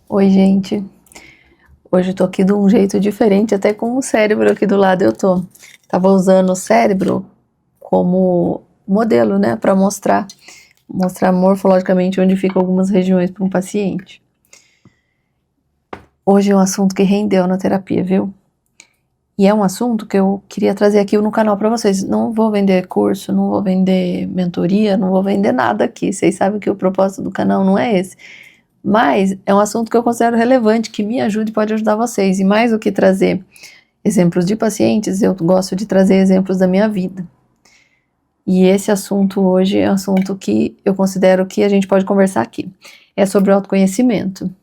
Oi, gente. Hoje eu tô aqui de um jeito diferente, até com o cérebro aqui do lado Tava usando o cérebro como modelo, né, para mostrar morfologicamente onde ficam algumas regiões para um paciente. Hoje é um assunto que rendeu na terapia, viu? E é um assunto que eu queria trazer aqui no canal para vocês. Não vou vender curso, não vou vender mentoria, não vou vender nada aqui. Vocês sabem que o propósito do canal não é esse. Mas é um assunto que eu considero relevante, que me ajuda e pode ajudar vocês. E mais do que trazer exemplos de pacientes, eu gosto de trazer exemplos da minha vida. E esse assunto hoje é um assunto que eu considero que a gente pode conversar aqui. É sobre o autoconhecimento.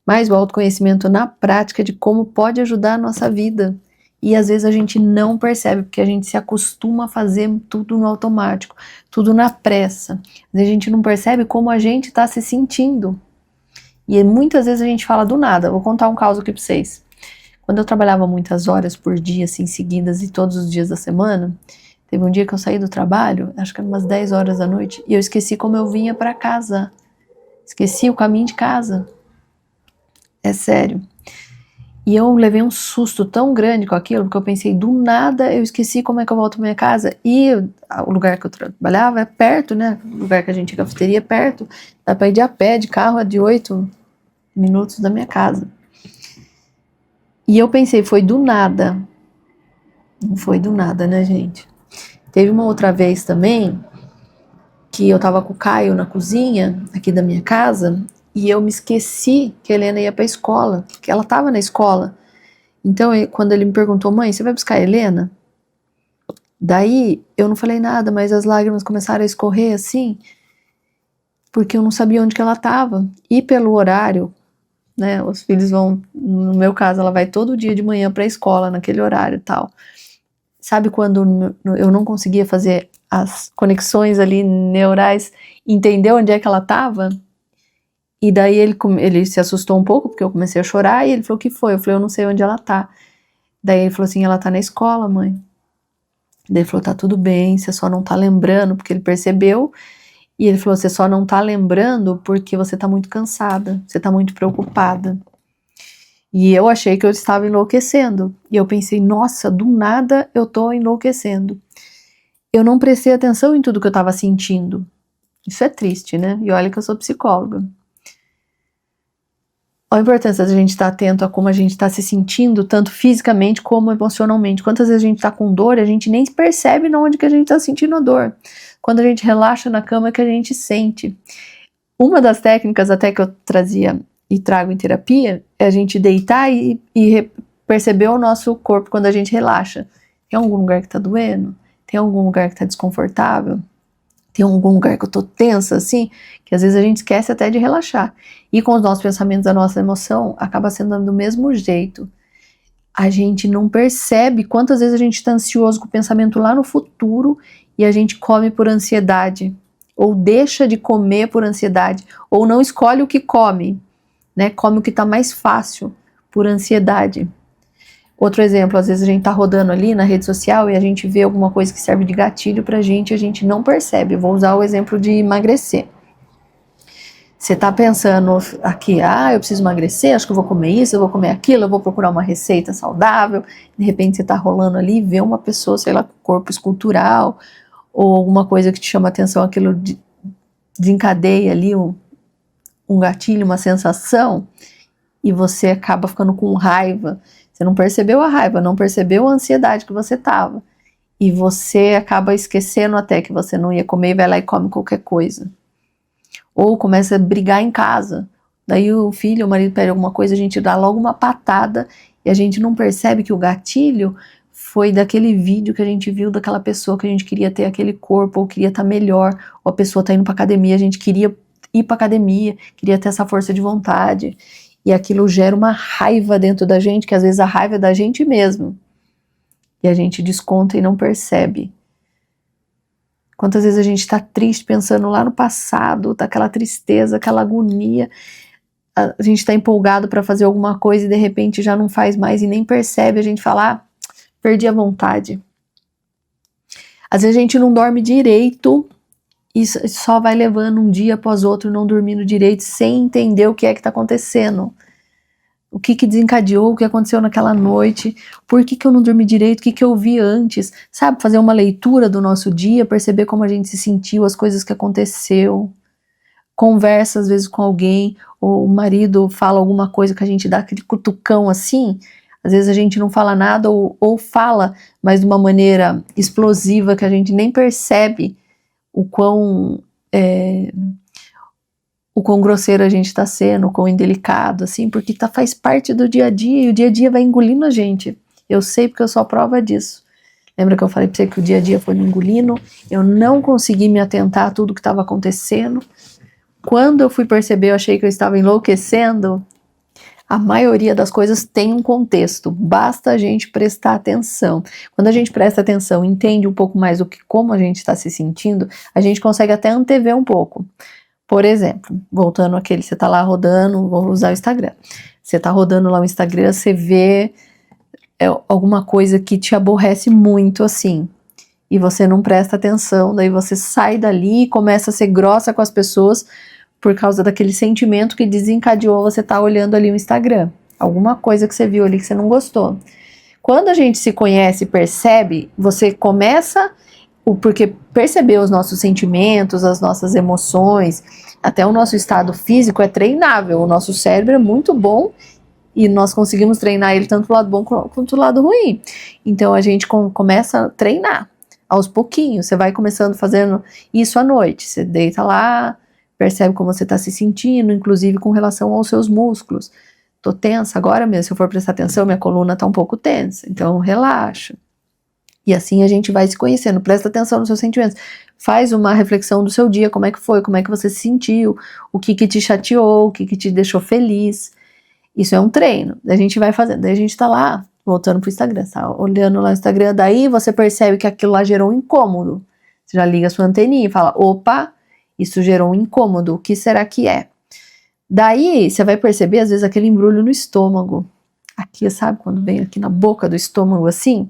Mas o autoconhecimento na prática de como pode ajudar a nossa vida. E às vezes a gente não percebe, porque a gente se acostuma a fazer tudo no automático, tudo na pressa. A gente não percebe como a gente está se sentindo. E muitas vezes a gente fala do nada. Vou contar um caso aqui pra vocês. Quando eu trabalhava muitas horas por dia, assim, seguidas, e todos os dias da semana, teve um dia que eu saí do trabalho, acho que era umas 10 horas da noite, e eu esqueci como eu vinha pra casa. Esqueci o caminho de casa. É sério. E eu levei um susto tão grande com aquilo, porque eu pensei, do nada eu esqueci como é que eu volto pra minha casa. E o lugar que eu trabalhava é perto, né? O lugar que a gente tinha cafeteria é perto. Dá pra ir de a pé, de carro, de 8 minutos da minha casa. E eu pensei, foi do nada. Não foi do nada, né, gente? Teve uma outra vez também que eu tava com o Caio na cozinha aqui da minha casa e eu me esqueci que a Helena ia pra escola, que ela tava na escola. Então, quando ele me perguntou, mãe, você vai buscar a Helena? Daí, eu não falei nada, mas as lágrimas começaram a escorrer assim, porque eu não sabia onde que ela tava. E pelo horário, né, os filhos vão, no meu caso, ela vai todo dia de manhã pra escola, naquele horário e tal. Sabe quando eu não conseguia fazer as conexões ali neurais, entender onde é que ela estava? E daí ele se assustou um pouco, porque eu comecei a chorar, e ele falou, o que foi? Eu falei, eu não sei onde ela tá. Daí ele falou assim, ela tá na escola, mãe. Daí ele falou, tá tudo bem, você só não tá lembrando, porque ele percebeu, e ele falou, você só não tá lembrando porque você tá muito cansada, você tá muito preocupada. E eu achei que eu estava enlouquecendo. E eu pensei, nossa, do nada eu tô enlouquecendo. Eu não prestei atenção em tudo que eu estava sentindo. Isso é triste, né? E olha que eu sou psicóloga. Olha a importância da gente estar atento a como a gente está se sentindo, tanto fisicamente como emocionalmente. Quantas vezes a gente está com dor e a gente nem percebe onde que a gente está sentindo a dor. Quando a gente relaxa na cama é que a gente sente. Uma das técnicas até que eu trazia e trago em terapia é a gente deitar e perceber o nosso corpo quando a gente relaxa. Tem algum lugar que está doendo? Tem algum lugar que está desconfortável? Tem algum lugar que eu tô tensa, assim, que às vezes a gente esquece até de relaxar. E com os nossos pensamentos, a nossa emoção acaba sendo do mesmo jeito. A gente não percebe quantas vezes a gente tá ansioso com o pensamento lá no futuro e a gente come por ansiedade, ou deixa de comer por ansiedade, ou não escolhe o que come, né? Come o que tá mais fácil por ansiedade. Outro exemplo, às vezes a gente tá rodando ali na rede social e a gente vê alguma coisa que serve de gatilho pra gente e a gente não percebe. Eu vou usar o exemplo de emagrecer. Você tá pensando aqui, eu preciso emagrecer, acho que eu vou comer isso, eu vou comer aquilo, eu vou procurar uma receita saudável. De repente você tá rolando ali e vê uma pessoa, sei lá, com corpo escultural ou alguma coisa que te chama atenção, aquilo desencadeia ali um gatilho, uma sensação e você acaba ficando com raiva. Você não percebeu a raiva, não percebeu a ansiedade que você tava. E você acaba esquecendo até que você não ia comer e vai lá e come qualquer coisa. Ou começa a brigar em casa. Daí o filho, o marido pede alguma coisa, a gente dá logo uma patada e a gente não percebe que o gatilho foi daquele vídeo que a gente viu daquela pessoa que a gente queria ter aquele corpo, ou queria estar melhor, ou a pessoa tá indo pra academia, a gente queria ir pra academia, queria ter essa força de vontade. E aquilo gera uma raiva dentro da gente, que às vezes a raiva é da gente mesmo. E a gente desconta e não percebe. Quantas vezes a gente está triste pensando lá no passado, daquela tristeza, aquela agonia. A gente está empolgado para fazer alguma coisa e de repente já não faz mais e nem percebe. A gente fala, perdi a vontade. Às vezes a gente não dorme direito e só vai levando um dia após outro não dormindo direito sem entender o que é que está acontecendo. O que desencadeou, o que aconteceu naquela noite, por que eu não dormi direito, o que eu vi antes, sabe? Fazer uma leitura do nosso dia, perceber como a gente se sentiu, as coisas que aconteceu. Conversa às vezes com alguém, ou o marido fala alguma coisa que a gente dá aquele cutucão assim, às vezes a gente não fala nada ou fala, mas de uma maneira explosiva que a gente nem percebe o quão grosseiro a gente está sendo, o quão indelicado, assim, porque faz parte do dia a dia, e o dia a dia vai engolindo a gente. Eu sei porque eu sou a prova disso. Lembra que eu falei para você que o dia a dia foi me engolindo? Eu não consegui me atentar a tudo que estava acontecendo. Quando eu fui perceber, eu achei que eu estava enlouquecendo. A maioria das coisas tem um contexto, basta a gente prestar atenção. Quando a gente presta atenção, entende um pouco mais como a gente está se sentindo, a gente consegue até antever um pouco. Por exemplo, voltando àquele, você está lá rodando, vou usar o Instagram. Você está rodando lá o Instagram, você vê alguma coisa que te aborrece muito assim, e você não presta atenção, daí você sai dali e começa a ser grossa com as pessoas por causa daquele sentimento que desencadeou você estar olhando ali o Instagram. Alguma coisa que você viu ali que você não gostou. Quando a gente se conhece e percebe, você começa, porque perceber os nossos sentimentos, as nossas emoções, até o nosso estado físico é treinável. O nosso cérebro é muito bom e nós conseguimos treinar ele tanto do lado bom quanto do lado ruim. Então a gente começa a treinar aos pouquinhos. Você vai começando fazendo isso à noite. Você deita lá, percebe como você está se sentindo, inclusive com relação aos seus músculos. Tô tensa agora mesmo, se eu for prestar atenção, minha coluna tá um pouco tensa, então relaxa. E assim a gente vai se conhecendo, presta atenção nos seus sentimentos. Faz uma reflexão do seu dia, como é que foi, como é que você se sentiu, o que te chateou, o que te deixou feliz. Isso é um treino, daí a gente vai fazendo, daí a gente tá lá, voltando pro Instagram, tá olhando lá o Instagram, daí você percebe que aquilo lá gerou um incômodo. Você já liga a sua anteninha e fala, opa, isso gerou um incômodo, o que será que é? Daí você vai perceber às vezes aquele embrulho no estômago, aqui, sabe, quando vem aqui na boca do estômago assim,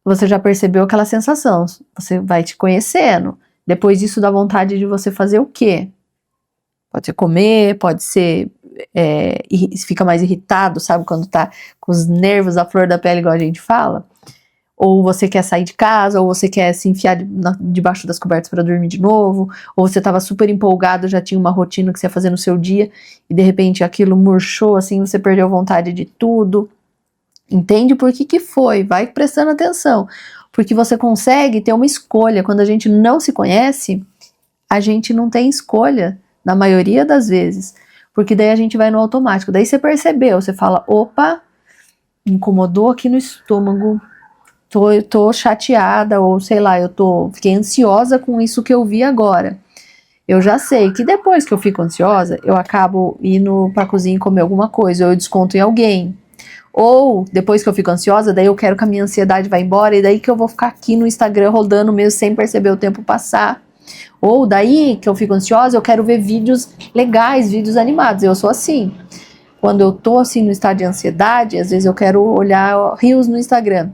você já percebeu aquela sensação, você vai te conhecendo, depois disso dá vontade de você fazer o quê? Pode ser comer, pode ser, fica mais irritado, sabe, quando tá com os nervos à flor da pele, igual a gente fala, ou você quer sair de casa, ou você quer se enfiar debaixo das cobertas para dormir de novo, ou você estava super empolgado, já tinha uma rotina que você ia fazer no seu dia, e de repente aquilo murchou, assim, você perdeu vontade de tudo. Entende por que foi, vai prestando atenção, porque você consegue ter uma escolha. Quando a gente não se conhece, a gente não tem escolha, na maioria das vezes, porque daí a gente vai no automático, daí você percebeu, você fala, opa, incomodou aqui no estômago, tô chateada, ou sei lá, fiquei ansiosa com isso que eu vi agora. Eu já sei que depois que eu fico ansiosa, eu acabo indo pra cozinha e comer alguma coisa, ou eu desconto em alguém. Ou, depois que eu fico ansiosa, daí eu quero que a minha ansiedade vá embora, e daí que eu vou ficar aqui no Instagram rodando mesmo, sem perceber o tempo passar. Ou daí que eu fico ansiosa, eu quero ver vídeos legais, vídeos animados. Eu sou assim. Quando eu tô assim no estado de ansiedade, às vezes eu quero olhar reels no Instagram.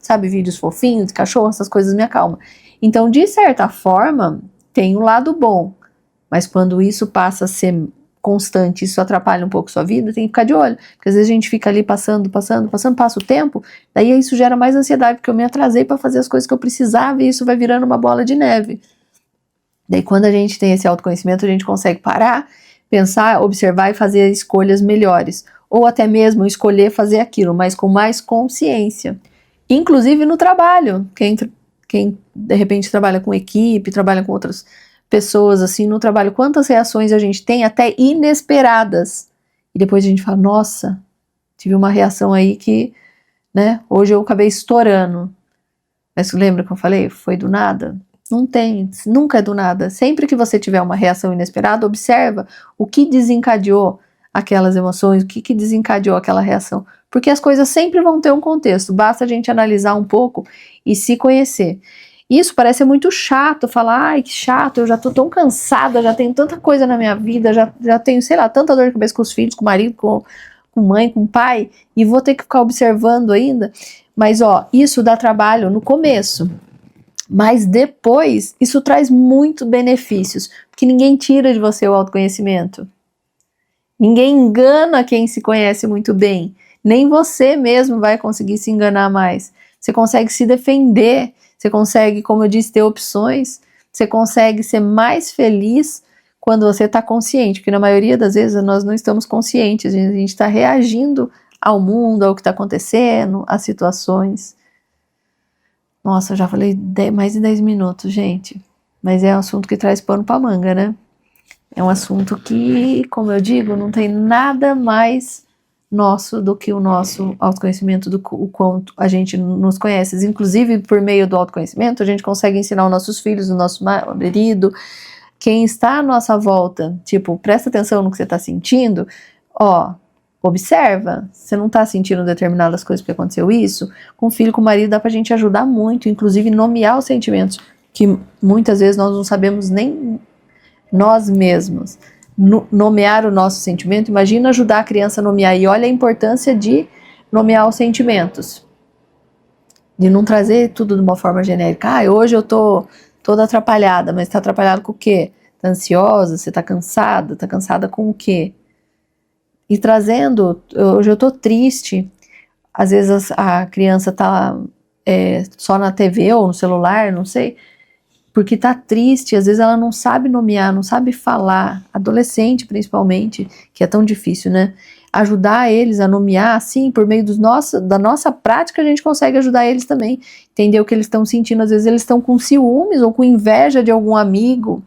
Sabe, vídeos fofinhos, de cachorro, essas coisas me acalmam. Então, de certa forma, tem um lado bom. Mas quando isso passa a ser constante, isso atrapalha um pouco a sua vida, tem que ficar de olho. Porque às vezes a gente fica ali passa o tempo, daí isso gera mais ansiedade, porque eu me atrasei para fazer as coisas que eu precisava e isso vai virando uma bola de neve. Daí quando a gente tem esse autoconhecimento, a gente consegue parar, pensar, observar e fazer escolhas melhores. Ou até mesmo escolher fazer aquilo, mas com mais consciência. Inclusive no trabalho. Quem de repente trabalha com equipe, trabalha com outras pessoas assim no trabalho, quantas reações a gente tem, até inesperadas. E depois a gente fala, nossa, tive uma reação aí que, né, hoje eu acabei estourando. Mas lembra que eu falei? Foi do nada? Não tem, nunca é do nada. Sempre que você tiver uma reação inesperada, observa o que desencadeou aquelas emoções, o que desencadeou aquela reação. Porque as coisas sempre vão ter um contexto, basta a gente analisar um pouco e se conhecer. Isso parece muito chato, falar, ai que chato, eu já tô tão cansada, já tenho tanta coisa na minha vida, já tenho, sei lá, tanta dor de cabeça com os filhos, com o marido, com mãe, com pai, e vou ter que ficar observando ainda. Mas ó, isso dá trabalho no começo. Mas depois, isso traz muitos benefícios, porque ninguém tira de você o autoconhecimento. Ninguém engana quem se conhece muito bem. Nem você mesmo vai conseguir se enganar mais. Você consegue se defender, você consegue, como eu disse, ter opções, você consegue ser mais feliz quando você está consciente, porque na maioria das vezes nós não estamos conscientes, a gente está reagindo ao mundo, ao que está acontecendo, às situações. Nossa, eu já falei mais de 10 minutos, gente. Mas é um assunto que traz pano pra manga, né? É um assunto que, como eu digo, não tem nada mais nosso do que o nosso autoconhecimento, do o quanto a gente nos conhece. Inclusive, por meio do autoconhecimento, a gente consegue ensinar os nossos filhos, o nosso marido, quem está à nossa volta. Tipo, presta atenção no que você está sentindo, ó, observa, você não está sentindo determinadas coisas porque aconteceu isso. Com o filho, com o marido, dá pra gente ajudar muito, inclusive nomear os sentimentos, que muitas vezes nós não sabemos nem nós mesmos nomear o nosso sentimento. Imagina ajudar a criança a nomear, e olha a importância de nomear os sentimentos, de não trazer tudo de uma forma genérica. Hoje eu tô toda atrapalhada, mas tá atrapalhada com o quê? Tá ansiosa? Você tá cansada com o quê? E trazendo, hoje eu tô triste, às vezes a criança tá só na TV ou no celular, não sei, porque tá triste, às vezes ela não sabe nomear, não sabe falar, adolescente principalmente, que é tão difícil, né? Ajudar eles a nomear, assim, por meio da nossa prática, a gente consegue ajudar eles também, entender o que eles estão sentindo. Às vezes eles estão com ciúmes ou com inveja de algum amigo,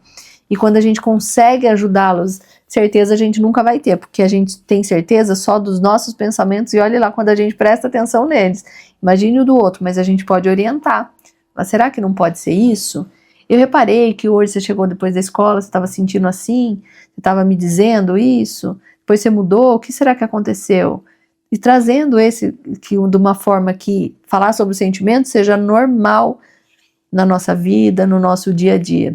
e quando a gente consegue ajudá-los, certeza a gente nunca vai ter, porque a gente tem certeza só dos nossos pensamentos, e olha lá quando a gente presta atenção neles. Imagine o do outro, mas a gente pode orientar. Mas será que não pode ser isso? Eu reparei que hoje você chegou depois da escola, você estava sentindo assim, você estava me dizendo isso, depois você mudou, o que será que aconteceu? E trazendo de uma forma que falar sobre o sentimento seja normal na nossa vida, no nosso dia a dia.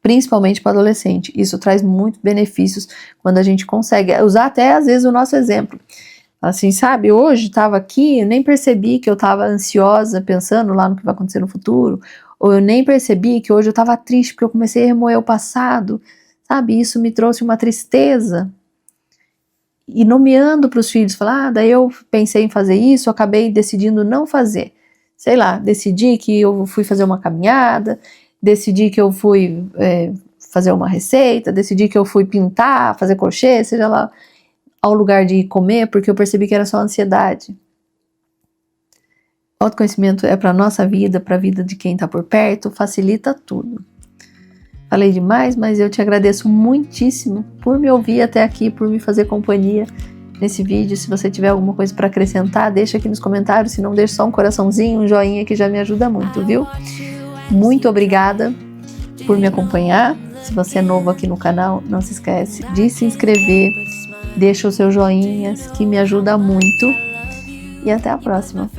Principalmente para adolescente. Isso traz muitos benefícios quando a gente consegue usar até às vezes o nosso exemplo. Assim, sabe, hoje estava aqui, eu nem percebi que eu estava ansiosa, pensando lá no que vai acontecer no futuro, ou eu nem percebi que hoje eu estava triste porque eu comecei a remoer o passado, sabe, isso me trouxe uma tristeza. E nomeando para os filhos, falar, daí eu pensei em fazer isso, eu acabei decidindo não fazer. Sei lá, decidi que eu fui fazer uma caminhada, decidi que eu fui fazer uma receita, decidi que eu fui pintar, fazer crochê, seja lá, ao lugar de comer, porque eu percebi que era só ansiedade. Autoconhecimento é para a nossa vida, para a vida de quem está por perto, facilita tudo. Falei demais, mas eu te agradeço muitíssimo por me ouvir até aqui, por me fazer companhia nesse vídeo. Se você tiver alguma coisa para acrescentar, deixa aqui nos comentários, se não, deixa só um coraçãozinho, um joinha que já me ajuda muito, viu? Muito obrigada por me acompanhar. Se você é novo aqui no canal, não se esquece de se inscrever, deixa o seu joinha, que me ajuda muito. E até a próxima.